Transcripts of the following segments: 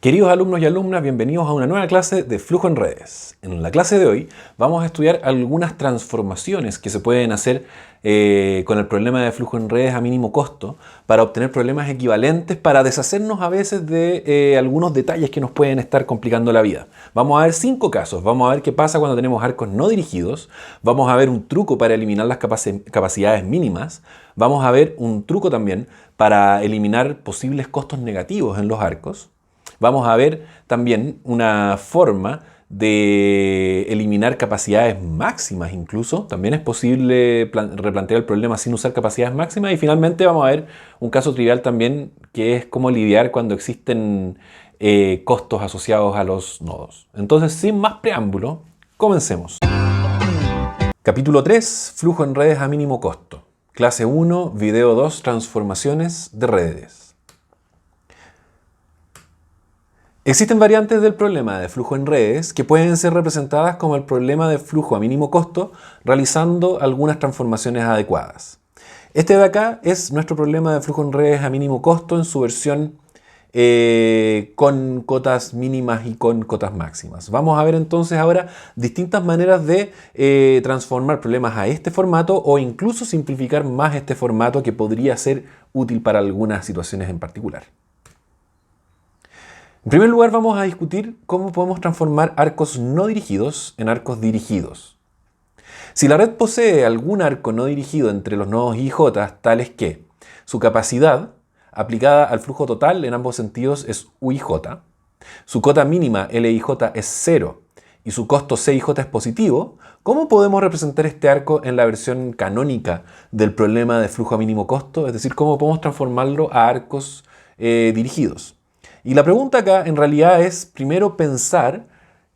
Queridos alumnos y alumnas, bienvenidos a una nueva clase de flujo en redes. En la clase de hoy vamos a estudiar algunas transformaciones que se pueden hacer con el problema de flujo en redes a mínimo costo para obtener problemas equivalentes, para deshacernos a veces de algunos detalles que nos pueden estar complicando la vida. Vamos a ver 5 casos. Vamos a ver qué pasa cuando tenemos arcos no dirigidos. Vamos a ver un truco para eliminar las capacidades mínimas. Vamos a ver un truco también para eliminar posibles costos negativos en los arcos. Vamos a ver también una forma de eliminar capacidades máximas incluso. También es posible replantear el problema sin usar capacidades máximas. Y finalmente vamos a ver un caso trivial también, que es cómo lidiar cuando existen costos asociados a los nodos. Entonces, sin más preámbulo, comencemos. Capítulo 3, flujo en redes a mínimo costo. Clase 1, video 2, transformaciones de redes. Existen variantes del problema de flujo en redes que pueden ser representadas como el problema de flujo a mínimo costo realizando algunas transformaciones adecuadas. Este de acá es nuestro problema de flujo en redes a mínimo costo en su versión con cotas mínimas y con cotas máximas. Vamos a ver entonces ahora distintas maneras de transformar problemas a este formato o incluso simplificar más este formato que podría ser útil para algunas situaciones en particular. En primer lugar, vamos a discutir cómo podemos transformar arcos no dirigidos en arcos dirigidos. Si la red posee algún arco no dirigido entre los nodos I y J, tales que su capacidad aplicada al flujo total en ambos sentidos es UIJ, su cota mínima LIJ es 0 y su costo CIJ es positivo, ¿cómo podemos representar este arco en la versión canónica del problema de flujo a mínimo costo? Es decir, ¿cómo podemos transformarlo a arcos dirigidos? Y la pregunta acá en realidad es primero pensar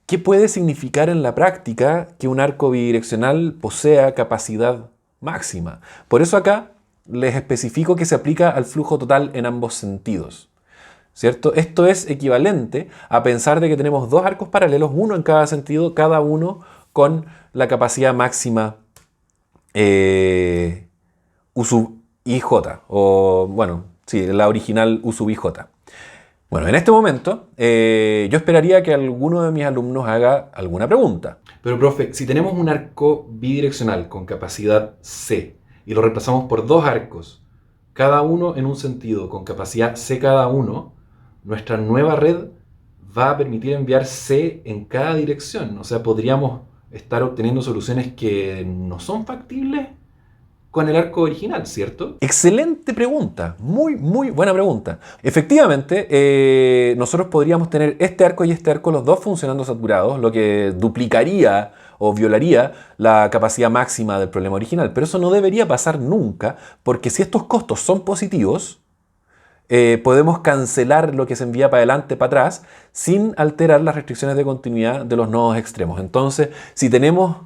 qué puede significar en la práctica que un arco bidireccional posea capacidad máxima. Por eso acá les especifico que se aplica al flujo total en ambos sentidos, ¿cierto? Esto es equivalente a pensar de que tenemos dos arcos paralelos, uno en cada sentido, cada uno con la capacidad máxima U sub IJ, o bueno, sí, la original U sub IJ. Bueno, en este momento yo esperaría que alguno de mis alumnos haga alguna pregunta. Pero profe, si tenemos un arco bidireccional con capacidad C y lo reemplazamos por dos arcos, cada uno en un sentido con capacidad C cada uno, nuestra nueva red va a permitir enviar C en cada dirección. O sea, podríamos estar obteniendo soluciones que no son factibles con el arco original, ¿cierto? Excelente pregunta, muy buena pregunta. Efectivamente, nosotros podríamos tener este arco y este arco, los dos funcionando saturados, lo que duplicaría o violaría la capacidad máxima del problema original. Pero eso no debería pasar nunca, porque si estos costos son positivos, podemos cancelar lo que se envía para adelante, para atrás, sin alterar las restricciones de continuidad de los nodos extremos. Entonces, si tenemos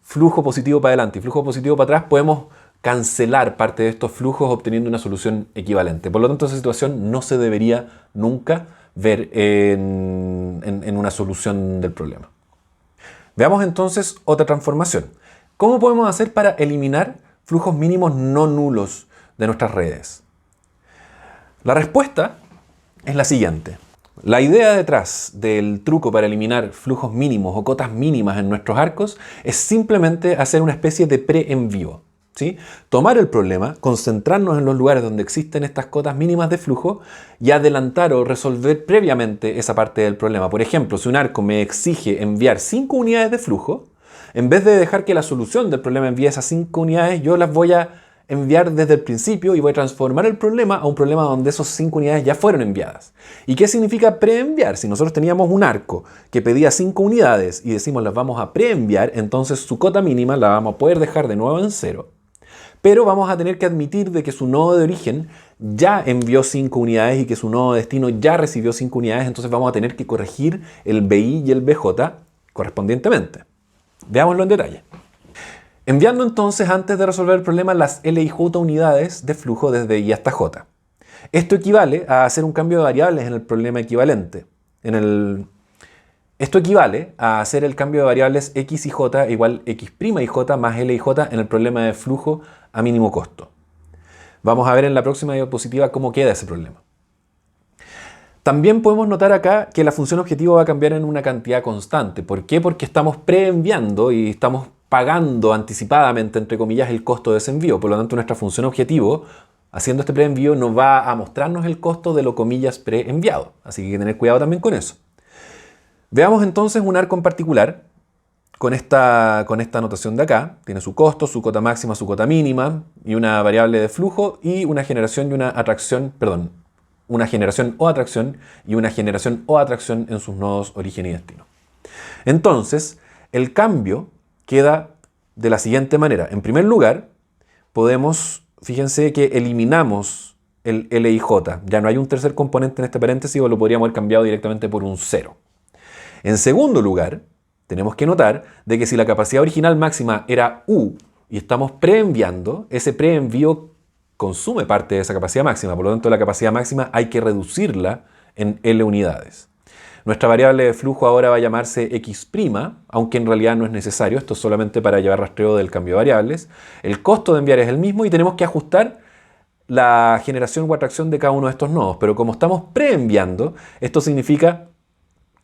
flujo positivo para adelante y flujo positivo para atrás, podemos cancelar parte de estos flujos obteniendo una solución equivalente. Por lo tanto, esa situación no se debería nunca ver en una solución del problema. Veamos entonces otra transformación. ¿Cómo podemos hacer para eliminar flujos mínimos no nulos de nuestras redes? La respuesta es la siguiente. La idea detrás del truco para eliminar flujos mínimos o cotas mínimas en nuestros arcos es simplemente hacer una especie de preenvío. ¿Sí? Tomar el problema, concentrarnos en los lugares donde existen estas cotas mínimas de flujo y adelantar o resolver previamente esa parte del problema. Por ejemplo, si un arco me exige enviar 5 unidades de flujo, en vez de dejar que la solución del problema envíe esas 5 unidades, yo las voy a enviar desde el principio y voy a transformar el problema a un problema donde esas 5 unidades ya fueron enviadas. ¿Y qué significa preenviar? Si nosotros teníamos un arco que pedía 5 unidades y decimos las vamos a preenviar, entonces su cota mínima la vamos a poder dejar de nuevo en 0. Pero vamos a tener que admitir de que su nodo de origen ya envió 5 unidades y que su nodo de destino ya recibió 5 unidades, entonces vamos a tener que corregir el BI y el BJ correspondientemente. Veámoslo en detalle. Enviando entonces, antes de resolver el problema, las LIJ unidades de flujo desde I hasta J. Esto equivale a hacer un cambio de variables en el problema equivalente. Esto equivale a hacer el cambio de variables x y j igual x' y j más l y j en el problema de flujo a mínimo costo. Vamos a ver en la próxima diapositiva cómo queda ese problema. También podemos notar acá que la función objetivo va a cambiar en una cantidad constante. ¿Por qué? Porque estamos preenviando y estamos pagando anticipadamente, entre comillas, el costo de ese envío. Por lo tanto, nuestra función objetivo, haciendo este preenvío, nos va a mostrarnos el costo de lo, comillas, preenviado. Así que hay que tener cuidado también con eso. Veamos entonces un arco en particular con esta notación de acá. Tiene su costo, su cota máxima, su cota mínima y una variable de flujo y una generación y una atracción, perdón, una generación o atracción y una generación o atracción en sus nodos origen y destino. Entonces, el cambio queda de la siguiente manera. En primer lugar, fíjense que eliminamos el LIJ. Ya no hay un tercer componente en este paréntesis o lo podríamos haber cambiado directamente por un 0. En segundo lugar, tenemos que notar de que si la capacidad original máxima era U y estamos preenviando, ese preenvío consume parte de esa capacidad máxima. Por lo tanto, la capacidad máxima hay que reducirla en L unidades. Nuestra variable de flujo ahora va a llamarse X', aunque en realidad no es necesario. Esto es solamente para llevar rastreo del cambio de variables. El costo de enviar es el mismo y tenemos que ajustar la generación o atracción de cada uno de estos nodos. Pero como estamos preenviando, esto significa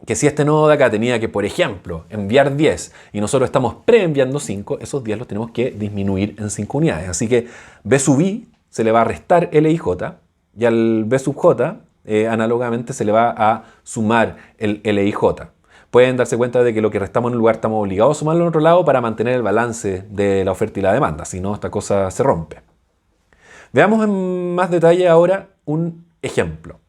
que si este nodo de acá tenía que, por ejemplo, enviar 10 y nosotros estamos preenviando 5, esos 10 los tenemos que disminuir en 5 unidades. Así que B sub I se le va a restar LIJ y al B sub J análogamente se le va a sumar el LIJ. Pueden darse cuenta de que lo que restamos en un lugar estamos obligados a sumarlo en otro lado para mantener el balance de la oferta y la demanda, si no esta cosa se rompe. Veamos en más detalle ahora un ejemplo.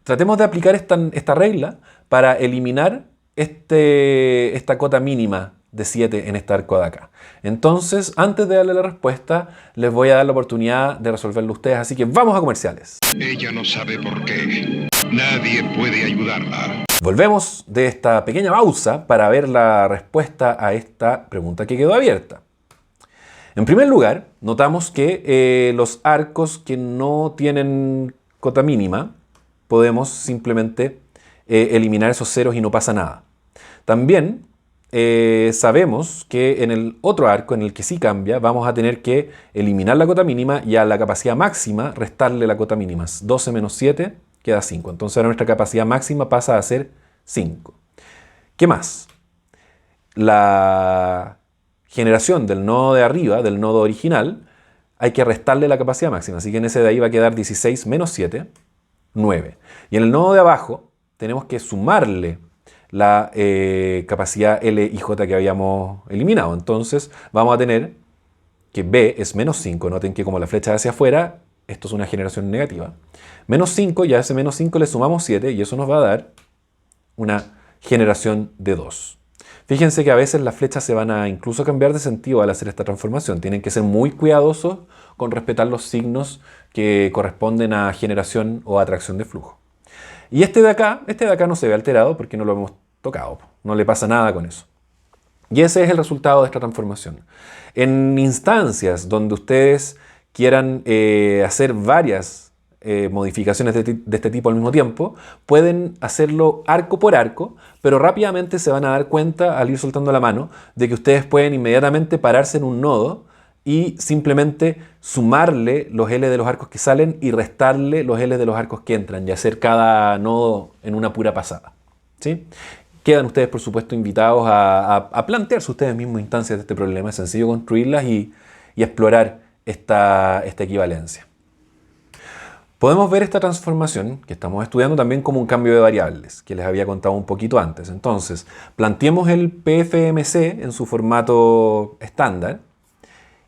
Tratemos de aplicar esta regla para eliminar esta cota mínima de 7 en este arco de acá. Entonces, antes de darle la respuesta, les voy a dar la oportunidad de resolverlo ustedes. Así que vamos a comerciales. Ella no sabe por qué. Nadie puede ayudarla. Volvemos de esta pequeña pausa para ver la respuesta a esta pregunta que quedó abierta. En primer lugar, notamos que los arcos que no tienen cota mínima, podemos simplemente eliminar esos ceros y no pasa nada. También sabemos que en el otro arco, en el que sí cambia, vamos a tener que eliminar la cota mínima y a la capacidad máxima restarle la cota mínima. 12 menos 7 queda 5. Entonces ahora nuestra capacidad máxima pasa a ser 5. ¿Qué más? La generación del nodo de arriba, del nodo original, hay que restarle la capacidad máxima. Así que en ese de ahí va a quedar 16 menos 7. 9. Y en el nodo de abajo tenemos que sumarle la capacidad L y J que habíamos eliminado. Entonces vamos a tener que B es menos 5. Noten que como la flecha hacia afuera, esto es una generación negativa. Menos 5, y a ese menos 5 le sumamos 7 y eso nos va a dar una generación de 2. Fíjense que a veces las flechas se van a incluso cambiar de sentido al hacer esta transformación. Tienen que ser muy cuidadosos con respetar los signos que corresponden a generación o atracción de flujo. Y este de acá no se ve alterado porque no lo hemos tocado. No le pasa nada con eso. Y ese es el resultado de esta transformación. En instancias donde ustedes quieran hacer varias modificaciones de este tipo al mismo tiempo, pueden hacerlo arco por arco, pero rápidamente se van a dar cuenta al ir soltando la mano de que ustedes pueden inmediatamente pararse en un nodo y simplemente sumarle los L de los arcos que salen y restarle los L de los arcos que entran y hacer cada nodo en una pura pasada. ¿Sí? Quedan ustedes, por supuesto, invitados a plantearse ustedes mismos instancias de este problema. Es sencillo construirlas y explorar esta equivalencia. Podemos ver esta transformación que estamos estudiando también como un cambio de variables, que les había contado un poquito antes. Entonces, planteemos el PFMC en su formato estándar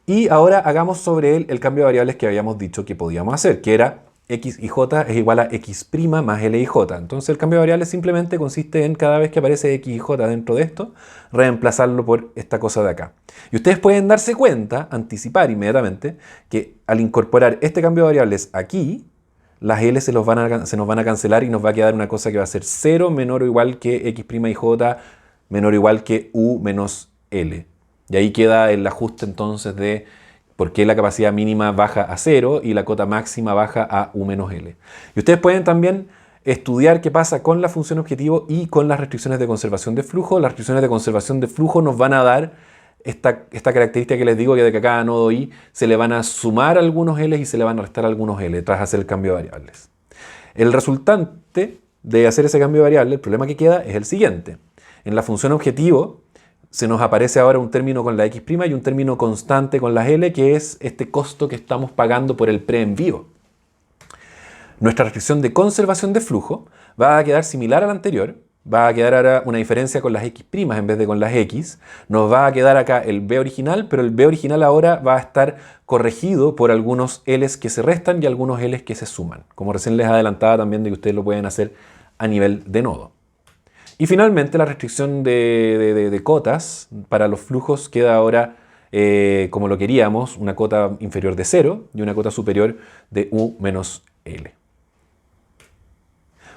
y ahora hagamos sobre él el cambio de variables que habíamos dicho que podíamos hacer, que era X y J es igual a X' más L y J. Entonces el cambio de variables simplemente consiste en cada vez que aparece X y J dentro de esto, reemplazarlo por esta cosa de acá. Y ustedes pueden darse cuenta, anticipar inmediatamente, que al incorporar este cambio de variables aquí, las L se nos van a cancelar y nos va a quedar una cosa que va a ser 0 menor o igual que X' y J menor o igual que U menos L. Y ahí queda el ajuste entonces de por qué la capacidad mínima baja a 0 y la cota máxima baja a U menos L. Y ustedes pueden también estudiar qué pasa con la función objetivo y con las restricciones de conservación de flujo. Las restricciones de conservación de flujo nos van a dar esta característica que les digo, que de que a cada nodo I se le van a sumar algunos L y se le van a restar algunos L tras hacer el cambio de variables. El resultante de hacer ese cambio de variable, el problema que queda es el siguiente. En la función objetivo se nos aparece ahora un término con la x' y un término constante con las L, que es este costo que estamos pagando por el preenvío. Nuestra restricción de conservación de flujo va a quedar similar a la anterior, va a quedar ahora una diferencia con las x' en vez de con las x, nos va a quedar acá el b original, pero el b original ahora va a estar corregido por algunos L's que se restan y algunos L's que se suman, como recién les adelantaba también de que ustedes lo pueden hacer a nivel de nodo. Y finalmente la restricción de cotas para los flujos queda ahora como lo queríamos, una cota inferior de 0 y una cota superior de U menos L.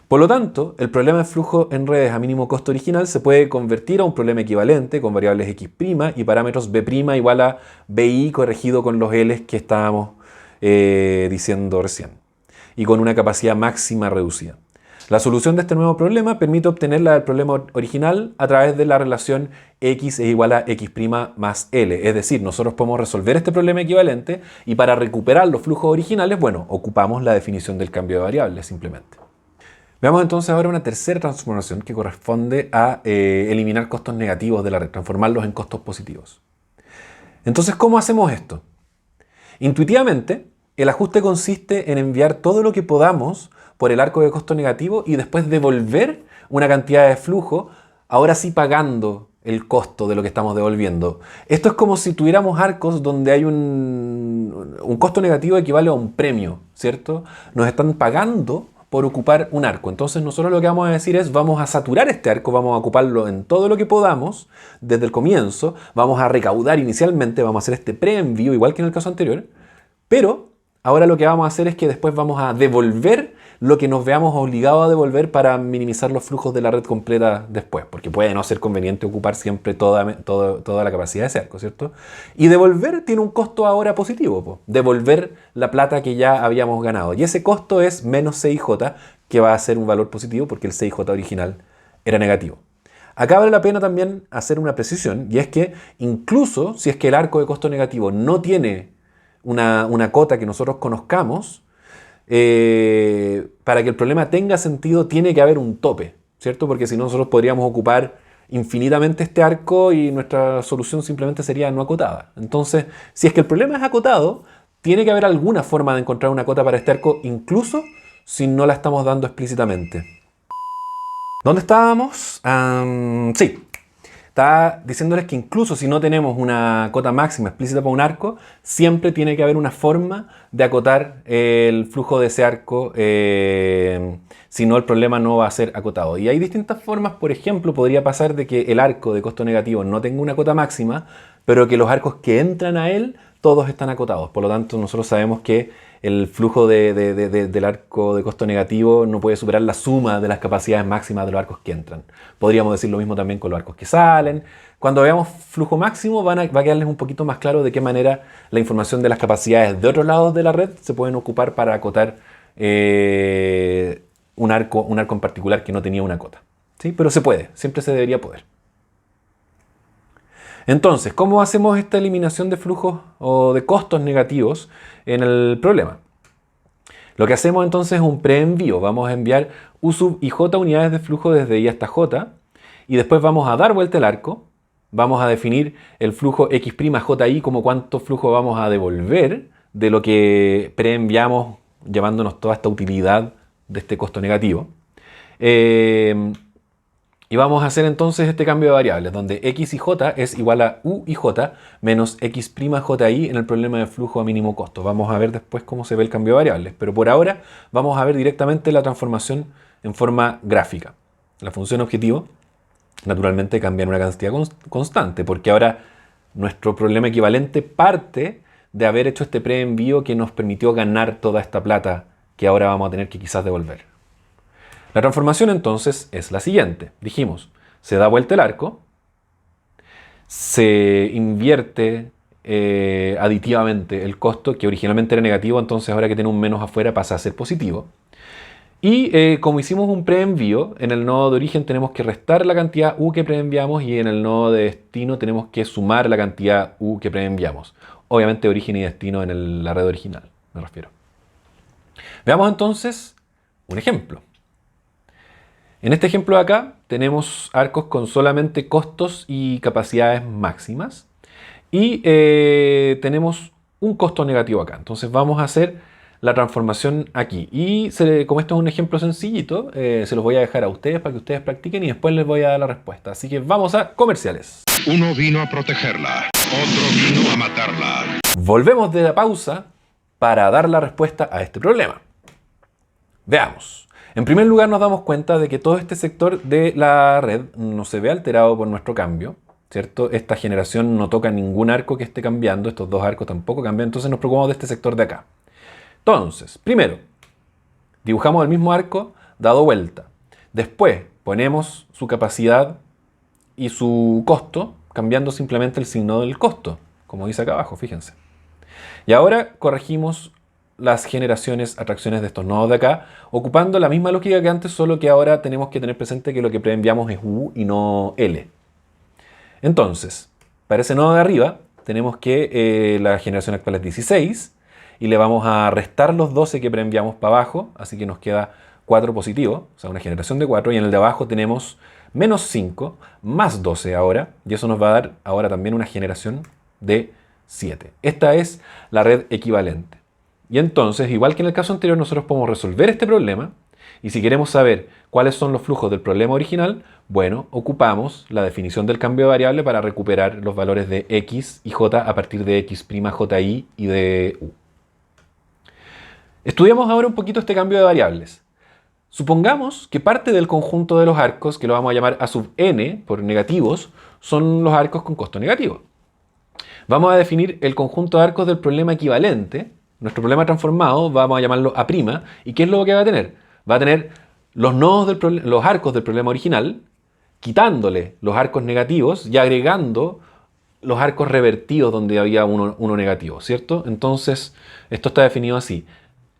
Por lo tanto, el problema de flujo en redes a mínimo costo original se puede convertir a un problema equivalente con variables x' y parámetros b' igual a bi corregido con los L's que estábamos diciendo recién, y con una capacidad máxima reducida. La solución de este nuevo problema permite obtener la del problema original a través de la relación x es igual a x' más L. Es decir, nosotros podemos resolver este problema equivalente y para recuperar los flujos originales, bueno, ocupamos la definición del cambio de variables simplemente. Veamos entonces ahora una tercera transformación que corresponde a eliminar costos negativos de la red, transformarlos en costos positivos. Entonces, ¿cómo hacemos esto? Intuitivamente, el ajuste consiste en enviar todo lo que podamos por el arco de costo negativo y después devolver una cantidad de flujo, ahora sí pagando el costo de lo que estamos devolviendo. Esto es como si tuviéramos arcos donde hay un costo negativo equivale a un premio, ¿cierto? Nos están pagando por ocupar un arco. Entonces nosotros lo que vamos a decir es vamos a saturar este arco, vamos a ocuparlo en todo lo que podamos desde el comienzo, vamos a recaudar inicialmente, vamos a hacer este preenvío igual que en el caso anterior, pero ahora lo que vamos a hacer es que después vamos a devolver lo que nos veamos obligados a devolver para minimizar los flujos de la red completa después, porque puede no ser conveniente ocupar siempre toda la capacidad de ese arco, ¿cierto? Y devolver tiene un costo ahora positivo, po. Devolver la plata que ya habíamos ganado. Y ese costo es menos CIJ, que va a ser un valor positivo porque el CIJ original era negativo. Acá vale la pena también hacer una precisión, y es que incluso si es que el arco de costo negativo no tiene una cota que nosotros conozcamos, para que el problema tenga sentido tiene que haber un tope, ¿cierto? Porque si no nosotros podríamos ocupar infinitamente este arco y nuestra solución simplemente sería no acotada. Entonces, si es que el problema es acotado, tiene que haber alguna forma de encontrar una cota para este arco, incluso si no la estamos dando explícitamente. ¿Dónde estábamos? Sí. Está diciéndoles que incluso si no tenemos una cota máxima explícita para un arco, siempre tiene que haber una forma de acotar el flujo de ese arco, si no el problema no va a ser acotado. Y hay distintas formas, por ejemplo, podría pasar de que el arco de costo negativo no tenga una cota máxima, pero que los arcos que entran a él, todos están acotados. Por lo tanto, nosotros sabemos que el flujo del arco de costo negativo no puede superar la suma de las capacidades máximas de los arcos que entran. Podríamos decir lo mismo también con los arcos que salen. Cuando veamos flujo máximo va a quedarles un poquito más claro de qué manera la información de las capacidades de otros lados de la red se pueden ocupar para acotar un arco en particular que no tenía una cota. ¿Sí? Pero se puede, siempre se debería poder. Entonces, ¿cómo hacemos esta eliminación de flujos o de costos negativos en el problema? Lo que hacemos entonces es un preenvío. Vamos a enviar U sub i j unidades de flujo desde i hasta j y después vamos a dar vuelta el arco. Vamos a definir el flujo x' ji como cuánto flujo vamos a devolver de lo que preenviamos llevándonos toda esta utilidad de este costo negativo. Y vamos a hacer entonces este cambio de variables, donde x y j es igual a u y j menos x' ji en el problema de flujo a mínimo costo. Vamos a ver después cómo se ve el cambio de variables, pero por ahora vamos a ver directamente la transformación en forma gráfica. La función objetivo, naturalmente, cambia en una cantidad constante, porque ahora nuestro problema equivalente parte de haber hecho este preenvío que nos permitió ganar toda esta plata que ahora vamos a tener que quizás devolver. La transformación entonces es la siguiente. Dijimos, se da vuelta el arco, se invierte aditivamente el costo, que originalmente era negativo, entonces ahora que tiene un menos afuera pasa a ser positivo. Y como hicimos un preenvío, en el nodo de origen tenemos que restar la cantidad U que preenviamos y en el nodo de destino tenemos que sumar la cantidad U que preenviamos. Obviamente origen y destino en la red original, me refiero. Veamos entonces un ejemplo. En este ejemplo de acá tenemos arcos con solamente costos y capacidades máximas y tenemos un costo negativo acá. Entonces vamos a hacer la transformación aquí. Y como esto es un ejemplo sencillito, se los voy a dejar a ustedes para que ustedes practiquen y después les voy a dar la respuesta. Así que vamos a comerciales. Uno vino a protegerla, otro vino a matarla. Volvemos de la pausa para dar la respuesta a este problema. Veamos. En primer lugar nos damos cuenta de que todo este sector de la red no se ve alterado por nuestro cambio, ¿cierto? Esta generación no toca ningún arco que esté cambiando, estos dos arcos tampoco cambian, entonces nos preocupamos de este sector de acá. Entonces, primero, dibujamos el mismo arco dado vuelta. Después, ponemos su capacidad y su costo, cambiando simplemente el signo del costo, como dice acá abajo, fíjense. Y ahora corregimos las generaciones, atracciones de estos nodos de acá, ocupando la misma lógica que antes, solo que ahora tenemos que tener presente que lo que preenviamos es U y no L. Entonces, para ese nodo de arriba, tenemos que la generación actual es 16, y le vamos a restar los 12 que preenviamos para abajo, así que nos queda 4 positivo, o sea, una generación de 4, y en el de abajo tenemos menos 5, más 12 ahora, y eso nos va a dar ahora también una generación de 7. Esta es la red equivalente. Y entonces, igual que en el caso anterior, nosotros podemos resolver este problema, y si queremos saber cuáles son los flujos del problema original, bueno, ocupamos la definición del cambio de variable para recuperar los valores de x y j a partir de x', ji y de u. Estudiamos ahora un poquito este cambio de variables. Supongamos que parte del conjunto de los arcos, que lo vamos a llamar a sub n por negativos, son los arcos con costo negativo. Vamos a definir el conjunto de arcos del problema equivalente. Nuestro problema transformado vamos a llamarlo A'. ¿Y qué es lo que va a tener? Va a tener los los arcos del problema original, quitándole los arcos negativos y agregando los arcos revertidos donde había uno negativo, ¿cierto? Entonces, esto está definido así.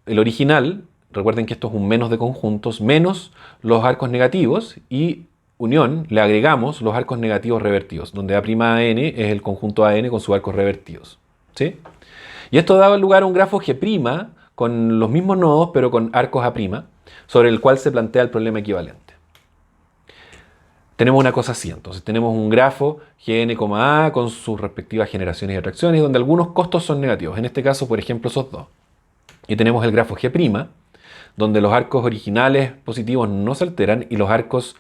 El original, recuerden que esto es un menos de conjuntos, menos los arcos negativos y unión, le agregamos los arcos negativos revertidos, donde A'N es el conjunto AN con sus arcos revertidos, ¿sí? Y esto da lugar a un grafo G' con los mismos nodos, pero con arcos A', sobre el cual se plantea el problema equivalente. Tenemos una cosa así, entonces tenemos un grafo Gn, A con sus respectivas generaciones y atracciones, donde algunos costos son negativos, en este caso, por ejemplo, esos dos. Y tenemos el grafo G', donde los arcos originales positivos no se alteran y los arcos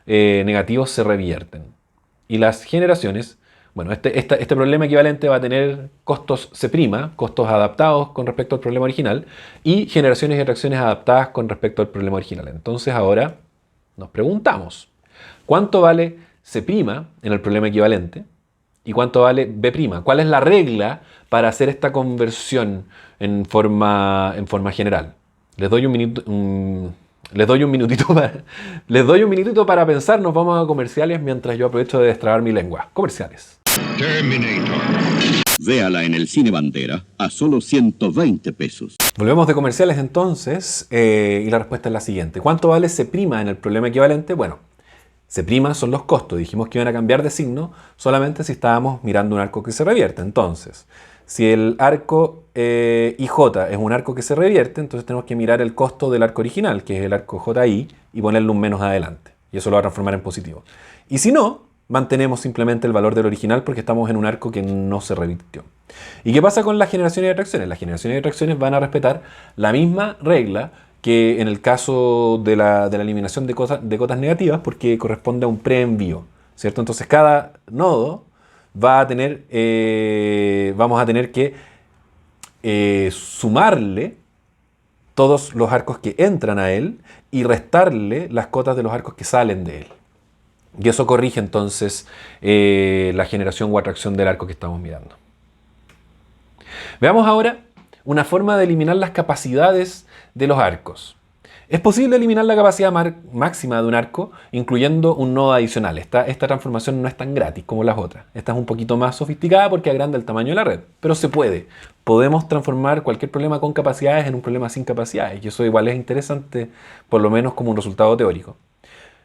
negativos se revierten. Y las generaciones, bueno, este problema equivalente va a tener costos C', costos adaptados con respecto al problema original, y generaciones y atracciones adaptadas con respecto al problema original. Entonces ahora nos preguntamos, ¿cuánto vale C' en el problema equivalente? ¿Y cuánto vale B'? ¿Cuál es la regla para hacer esta conversión en forma general? Les doy un minutito para pensar. Nos vamos a comerciales mientras yo aprovecho de destrabar mi lengua. Comerciales. Terminator. Véala en el Cine Bandera a solo 120 pesos. Volvemos de comerciales entonces y la respuesta es la siguiente. ¿Cuánto vale C' en el problema equivalente? Bueno, C' son los costos. Dijimos que iban a cambiar de signo solamente si estábamos mirando un arco que se revierte. Entonces, si el arco IJ es un arco que se revierte, entonces tenemos que mirar el costo del arco original, que es el arco JI, y ponerle un menos adelante. Y eso lo va a transformar en positivo. Y si no, mantenemos simplemente el valor del original porque estamos en un arco que no se revirtió. ¿Y qué pasa con las generaciones y atracciones? Las generaciones y atracciones van a respetar la misma regla que en el caso de la eliminación de cotas negativas, porque corresponde a un preenvío, ¿cierto? Entonces cada nodo va a tener, vamos a tener que sumarle todos los arcos que entran a él y restarle las cotas de los arcos que salen de él. Y eso corrige entonces la generación o atracción del arco que estamos mirando. Veamos ahora una forma de eliminar las capacidades de los arcos. Es posible eliminar la capacidad máxima de un arco incluyendo un nodo adicional. Esta transformación no es tan gratis como las otras. Esta es un poquito más sofisticada porque agranda el tamaño de la red. Pero se puede. Podemos transformar cualquier problema con capacidades en un problema sin capacidades. Y eso igual es interesante, por lo menos como un resultado teórico.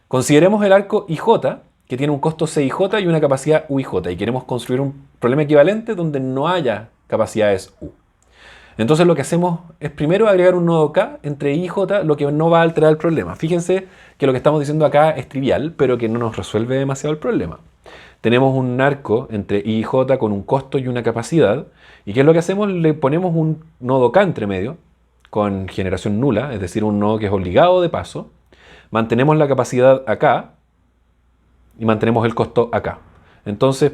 Consideremos el arco IJ, que tiene un costo CIJ y una capacidad UIJ. Y queremos construir un problema equivalente donde no haya capacidades U. Entonces lo que hacemos es primero agregar un nodo K entre I y J, lo que no va a alterar el problema. Fíjense que lo que estamos diciendo acá es trivial, pero que no nos resuelve demasiado el problema. Tenemos un arco entre I y J con un costo y una capacidad. ¿Y qué es lo que hacemos? Le ponemos un nodo K entre medio, con generación nula, es decir, un nodo que es obligado de paso. Mantenemos la capacidad acá y mantenemos el costo acá. Entonces,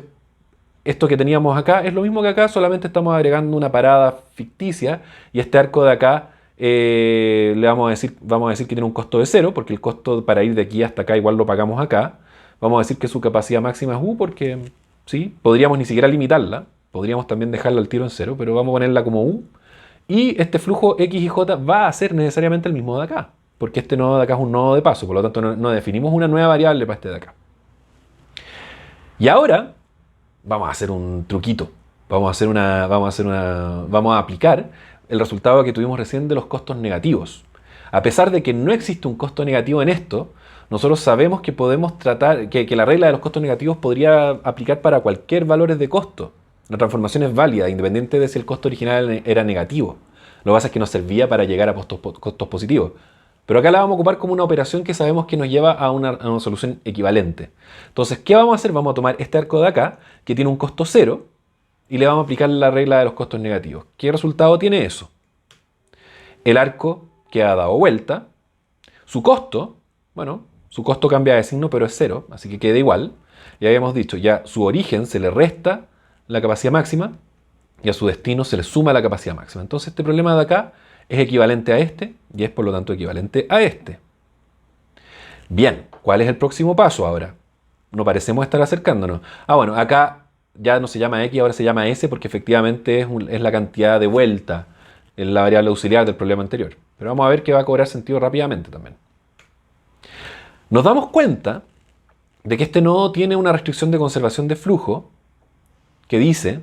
esto que teníamos acá es lo mismo que acá, solamente estamos agregando una parada ficticia y este arco de acá le vamos a decir que tiene un costo de 0, porque el costo para ir de aquí hasta acá igual lo pagamos acá. Vamos a decir que su capacidad máxima es U, porque sí, podríamos ni siquiera limitarla, podríamos también dejarla al tiro en 0, pero vamos a ponerla como U. Y este flujo X y J va a ser necesariamente el mismo de acá, porque este nodo de acá es un nodo de paso, por lo tanto no definimos una nueva variable para este de acá. Y ahora vamos a hacer un truquito. Vamos a aplicar el resultado que tuvimos recién de los costos negativos. A pesar de que no existe un costo negativo en esto, nosotros sabemos que podemos tratar, que la regla de los costos negativos podría aplicar para cualquier valor de costo. La transformación es válida, independiente de si el costo original era negativo. Lo que pasa es que nos servía para llegar a costos positivos. Pero acá la vamos a ocupar como una operación que sabemos que nos lleva a una solución equivalente. Entonces, ¿qué vamos a hacer? Vamos a tomar este arco de acá, que tiene un costo 0, y le vamos a aplicar la regla de los costos negativos. ¿Qué resultado tiene eso? El arco que ha dado vuelta, su costo, bueno, su costo cambia de signo, pero es 0, así que queda igual. Ya habíamos dicho, ya su origen se le resta la capacidad máxima, y a su destino se le suma la capacidad máxima. Entonces, este problema de acá es equivalente a este y es por lo tanto equivalente a este. Bien, ¿cuál es el próximo paso ahora? No parecemos estar acercándonos. Bueno, acá ya no se llama X, ahora se llama S porque efectivamente es la cantidad de vuelta en la variable auxiliar del problema anterior. Pero vamos a ver que va a cobrar sentido rápidamente también. Nos damos cuenta de que este nodo tiene una restricción de conservación de flujo que dice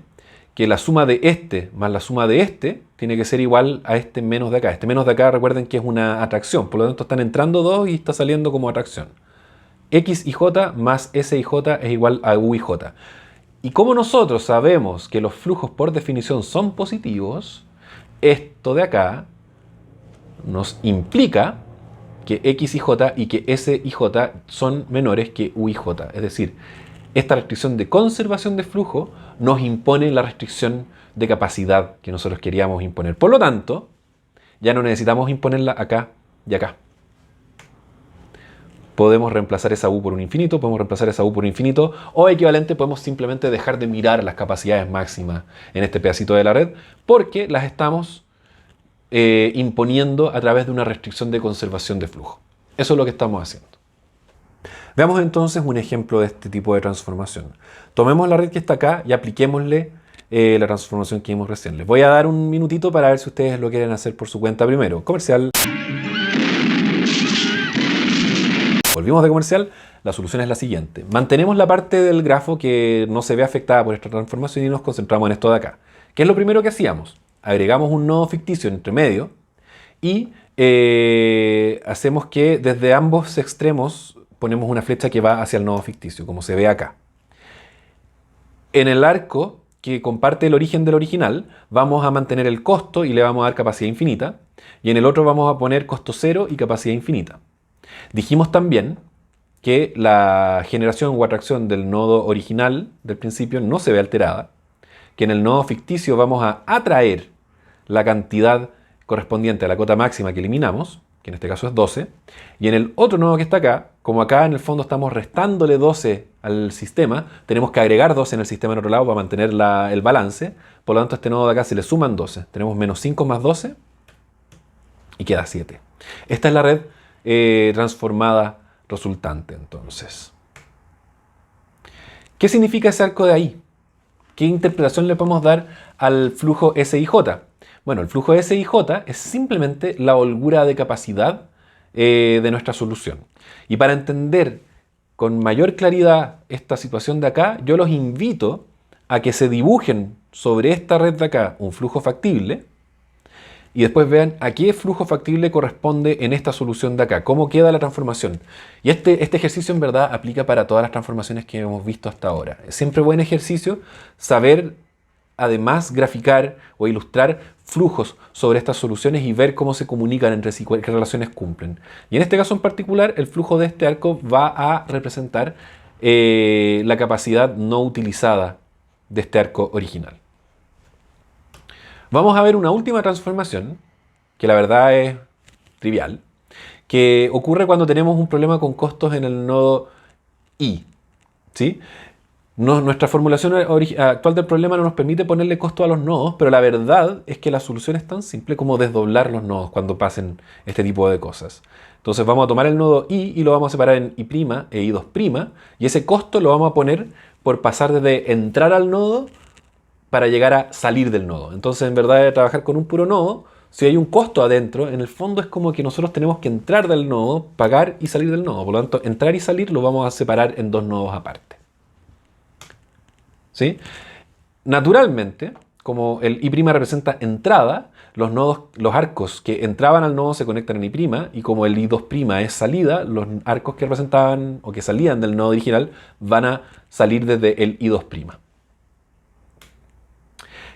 que la suma de este más la suma de este tiene que ser igual a este menos de acá. Este menos de acá, recuerden que es una atracción, por lo tanto están entrando dos y está saliendo como atracción. X y J más S y J es igual a U y J. Y como nosotros sabemos que los flujos por definición son positivos, esto de acá nos implica que X y J y que S y J son menores que U y J. Es decir, esta restricción de conservación de flujo nos impone la restricción de capacidad que nosotros queríamos imponer. Por lo tanto, ya no necesitamos imponerla acá y acá. Podemos reemplazar esa U por un infinito, podemos reemplazar esa U por un infinito, o equivalente, podemos simplemente dejar de mirar las capacidades máximas en este pedacito de la red, porque las estamos imponiendo a través de una restricción de conservación de flujo. Eso es lo que estamos haciendo. Veamos entonces un ejemplo de este tipo de transformación. Tomemos la red que está acá y apliquémosle la transformación que vimos recién. Les voy a dar un minutito para ver si ustedes lo quieren hacer por su cuenta primero. Comercial. Volvimos de comercial. La solución es la siguiente. Mantenemos la parte del grafo que no se ve afectada por esta transformación y nos concentramos en esto de acá. ¿Qué es lo primero que hacíamos? Agregamos un nodo ficticio entre medio y hacemos que desde ambos extremos ponemos una flecha que va hacia el nodo ficticio, como se ve acá. En el arco que comparte el origen del original, vamos a mantener el costo y le vamos a dar capacidad infinita. Y en el otro vamos a poner costo 0 y capacidad infinita. Dijimos también que la generación o atracción del nodo original del principio no se ve alterada, que en el nodo ficticio vamos a atraer la cantidad correspondiente a la cota máxima que eliminamos, que en este caso es 12, y en el otro nodo que está acá, como acá en el fondo estamos restándole 12 al sistema, tenemos que agregar 12 en el sistema en otro lado para mantener el balance, por lo tanto a este nodo de acá se le suman 12, tenemos menos 5 más 12 y queda 7. Esta es la red transformada resultante entonces. ¿Qué significa ese arco de ahí? ¿Qué interpretación le podemos dar al flujo S y J? Bueno, el flujo S y J es simplemente la holgura de capacidad de nuestra solución. Y para entender con mayor claridad esta situación de acá, yo los invito a que se dibujen sobre esta red de acá un flujo factible y después vean a qué flujo factible corresponde en esta solución de acá, cómo queda la transformación. Y este ejercicio en verdad aplica para todas las transformaciones que hemos visto hasta ahora. Es siempre buen ejercicio saber además graficar o ilustrar flujos sobre estas soluciones y ver cómo se comunican entre sí, qué relaciones cumplen. Y en este caso en particular, el flujo de este arco va a representar la capacidad no utilizada de este arco original. Vamos a ver una última transformación, que la verdad es trivial, que ocurre cuando tenemos un problema con costos en el nodo I. ¿Sí? Nuestra formulación actual del problema no nos permite ponerle costo a los nodos, pero la verdad es que la solución es tan simple como desdoblar los nodos cuando pasen este tipo de cosas. Entonces vamos a tomar el nodo I y lo vamos a separar en I' e I2', y ese costo lo vamos a poner por pasar desde entrar al nodo para llegar a salir del nodo. Entonces, en verdad, de trabajar con un puro nodo, si hay un costo adentro, en el fondo es como que nosotros tenemos que entrar del nodo, pagar y salir del nodo. Por lo tanto, entrar y salir lo vamos a separar en dos nodos aparte. ¿Sí? Naturalmente, como el I' representa entrada, los arcos que entraban al nodo se conectan en I', y como el I2' es salida, los arcos que representaban o que salían del nodo original van a salir desde el I2'.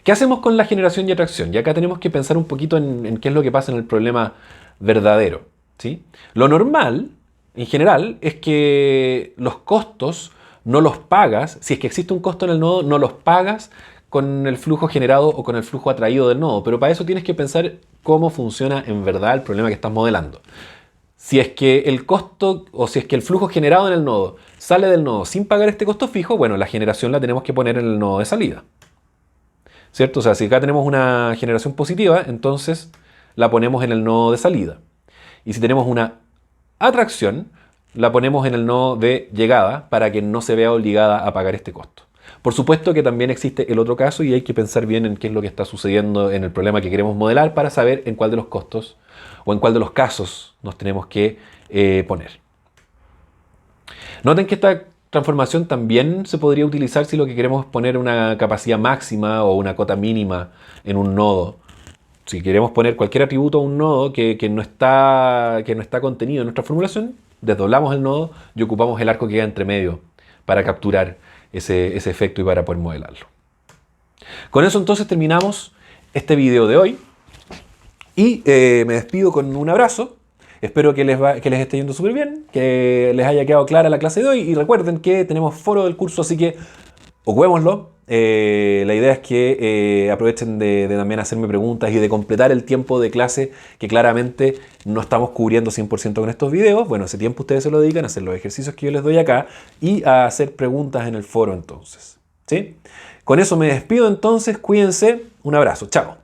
¿Qué hacemos con la generación y atracción? Y acá tenemos que pensar un poquito en qué es lo que pasa en el problema verdadero. ¿Sí? Lo normal, en general, es que los costos no los pagas, si es que existe un costo en el nodo, no los pagas con el flujo generado o con el flujo atraído del nodo. Pero para eso tienes que pensar cómo funciona en verdad el problema que estás modelando. Si es que el costo o si es que el flujo generado en el nodo sale del nodo sin pagar este costo fijo, bueno, la generación la tenemos que poner en el nodo de salida. ¿Cierto? O sea, si acá tenemos una generación positiva, entonces la ponemos en el nodo de salida. Y si tenemos una atracción, la ponemos en el nodo de llegada para que no se vea obligada a pagar este costo. Por supuesto que también existe el otro caso y hay que pensar bien en qué es lo que está sucediendo en el problema que queremos modelar para saber en cuál de los costos o en cuál de los casos nos tenemos que poner. Noten que esta transformación también se podría utilizar si lo que queremos es poner una capacidad máxima o una cota mínima en un nodo. Si queremos poner cualquier atributo a un nodo que no está contenido en nuestra formulación, desdoblamos el nodo y ocupamos el arco que queda entre medio para capturar ese efecto y para poder modelarlo. Con eso entonces terminamos este video de hoy y me despido con un abrazo. Espero que les esté yendo súper bien, que les haya quedado clara la clase de hoy y recuerden que tenemos foro del curso, así que ocupémoslo. La idea es que aprovechen de también hacerme preguntas y de completar el tiempo de clase que claramente no estamos cubriendo 100% con estos videos. Bueno, ese tiempo ustedes se lo dedican a hacer los ejercicios que yo les doy acá y a hacer preguntas en el foro entonces. ¿Sí? Con eso me despido entonces, cuídense, un abrazo, chao.